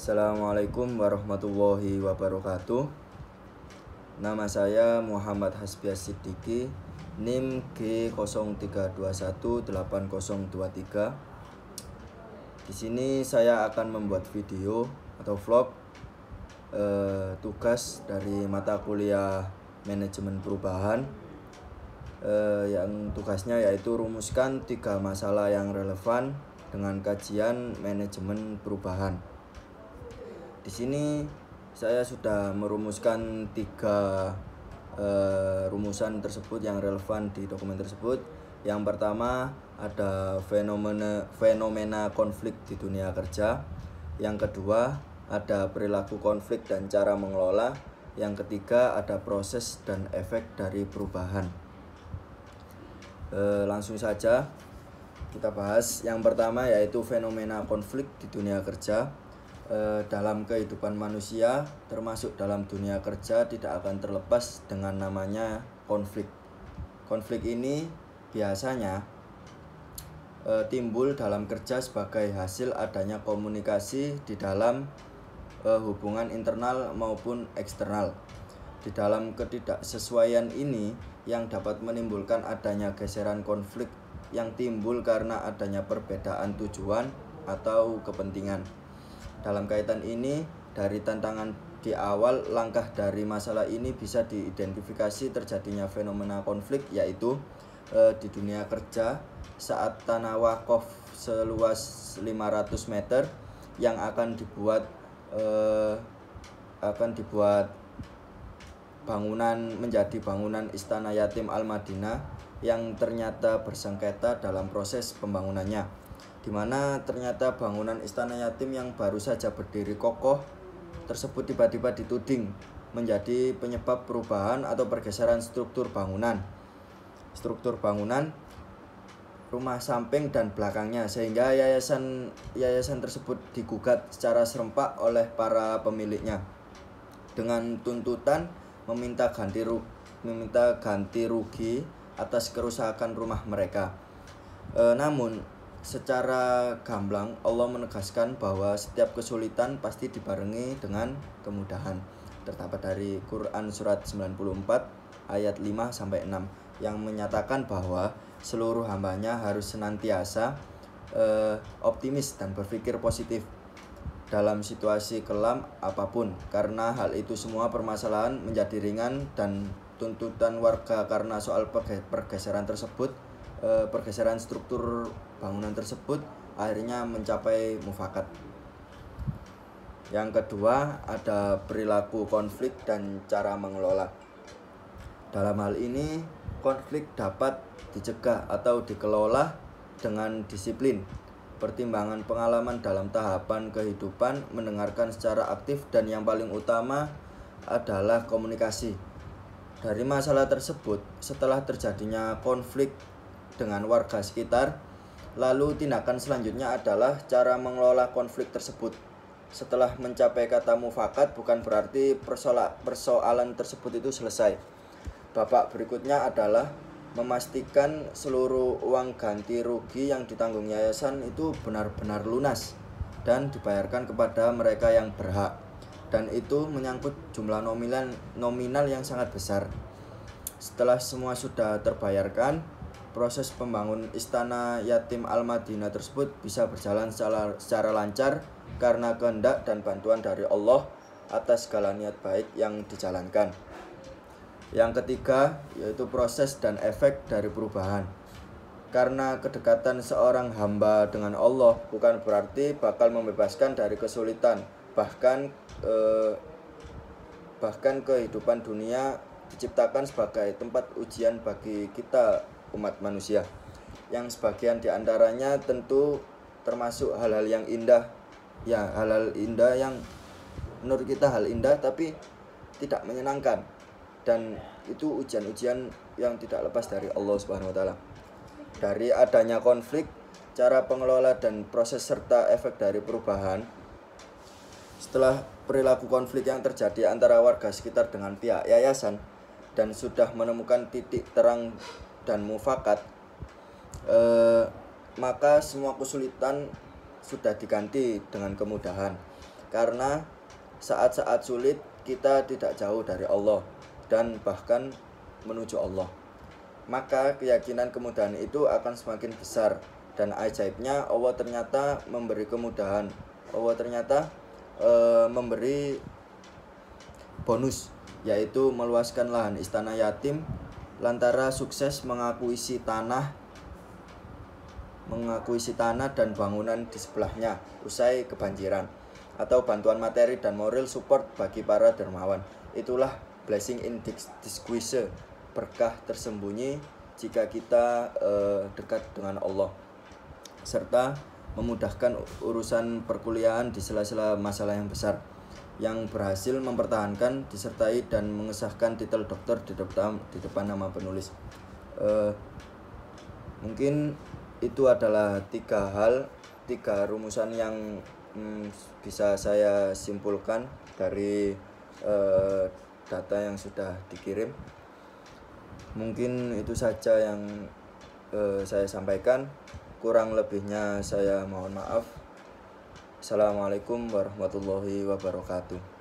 Assalamualaikum warahmatullahi wabarakatuh. Nama saya Muhammad Hasbias Siddiqi, NIM G03218023. Di sini saya akan membuat video atau vlog tugas dari mata kuliah manajemen perubahan, yang tugasnya yaitu rumuskan 3 masalah yang relevan dengan kajian manajemen perubahan. Di sini saya sudah merumuskan 3 rumusan tersebut yang relevan di dokumen tersebut. Yang pertama ada fenomena konflik di dunia kerja. Yang kedua ada perilaku konflik dan cara mengelola. Yang ketiga ada proses dan efek dari perubahan. Langsung saja kita bahas. Yang pertama yaitu fenomena konflik di dunia kerja. Dalam kehidupan manusia, termasuk dalam dunia kerja, tidak akan terlepas dengan namanya konflik. Konflik ini biasanya timbul dalam kerja sebagai hasil adanya komunikasi di dalam hubungan internal maupun eksternal. Di dalam ketidaksesuaian ini yang dapat menimbulkan adanya geseran konflik yang timbul karena adanya perbedaan tujuan atau kepentingan. Dalam kaitan ini, dari tantangan di awal, langkah dari masalah ini bisa diidentifikasi terjadinya fenomena konflik, yaitu di dunia kerja saat tanah wakaf seluas 500 meter yang akan dibuat bangunan menjadi bangunan Istana Yatim Al-Madinah yang ternyata bersengketa dalam proses pembangunannya, di mana ternyata bangunan Istana Yatim yang baru saja berdiri kokoh tersebut tiba-tiba dituding menjadi penyebab perubahan atau pergeseran struktur bangunan rumah samping dan belakangnya, sehingga yayasan tersebut digugat secara serempak oleh para pemiliknya dengan tuntutan meminta ganti rugi atas kerusakan rumah mereka. Namun secara gamblang Allah menegaskan bahwa setiap kesulitan pasti dibarengi dengan kemudahan. Terdapat dari Quran surat 94 ayat 5-6 yang menyatakan bahwa seluruh hambanya harus senantiasa optimis dan berpikir positif dalam situasi kelam apapun, karena hal itu semua permasalahan menjadi ringan dan tuntutan warga karena soal pergeseran struktur bangunan tersebut akhirnya mencapai mufakat. Yang kedua ada perilaku konflik dan cara mengelola. Dalam hal ini konflik dapat dicegah atau dikelola dengan disiplin, pertimbangan pengalaman dalam tahapan kehidupan, mendengarkan secara aktif, dan yang paling utama adalah komunikasi. Dari masalah tersebut, setelah terjadinya konflik dengan warga sekitar, lalu tindakan selanjutnya adalah cara mengelola konflik tersebut. Setelah mencapai kata mufakat, bukan berarti persoalan tersebut itu selesai. Babak berikutnya adalah memastikan seluruh uang ganti rugi yang ditanggung yayasan itu benar-benar lunas dan dibayarkan kepada mereka yang berhak, dan itu menyangkut jumlah nominal yang sangat besar. Setelah semua sudah terbayarkan, proses pembangunan Istana Yatim Al-Madinah tersebut bisa berjalan secara lancar karena kehendak dan bantuan dari Allah atas segala niat baik yang dijalankan. Yang ketiga yaitu proses dan efek dari perubahan. Karena kedekatan seorang hamba dengan Allah bukan berarti bakal membebaskan dari kesulitan. Bahkan kehidupan dunia diciptakan sebagai tempat ujian bagi kita umat manusia, yang sebagian diantaranya tentu termasuk hal-hal yang indah, ya hal-hal indah yang menurut kita hal indah tapi tidak menyenangkan, dan itu ujian-ujian yang tidak lepas dari Allah Subhanahu wa taala. Dari adanya konflik, cara pengelola dan proses serta efek dari perubahan. Setelah perilaku konflik yang terjadi antara warga sekitar dengan pihak yayasan dan sudah menemukan titik terang dan mufakat, maka semua kesulitan sudah diganti dengan kemudahan. karena saat-saat sulit kita tidak jauh dari Allah dan bahkan menuju Allah. Maka keyakinan kemudahan itu akan semakin besar, dan ajaibnya Allah ternyata memberi kemudahan. Allah ternyata memberi bonus, yaitu meluaskan lahan istana yatim lantaran sukses mengakuisisi tanah dan bangunan di sebelahnya usai kebanjiran, atau bantuan materi dan moral support bagi para dermawan. Itulah blessing in disguise, berkah tersembunyi jika kita dekat dengan Allah, serta memudahkan urusan perkuliahan di sela-sela masalah yang besar. Yang berhasil mempertahankan, disertai dan mengesahkan titel dokter di depan nama penulis. Mungkin itu adalah tiga rumusan yang bisa saya simpulkan dari data yang sudah dikirim. Mungkin itu saja yang saya sampaikan. Kurang lebihnya saya mohon maaf. Assalamualaikum warahmatullahi wabarakatuh.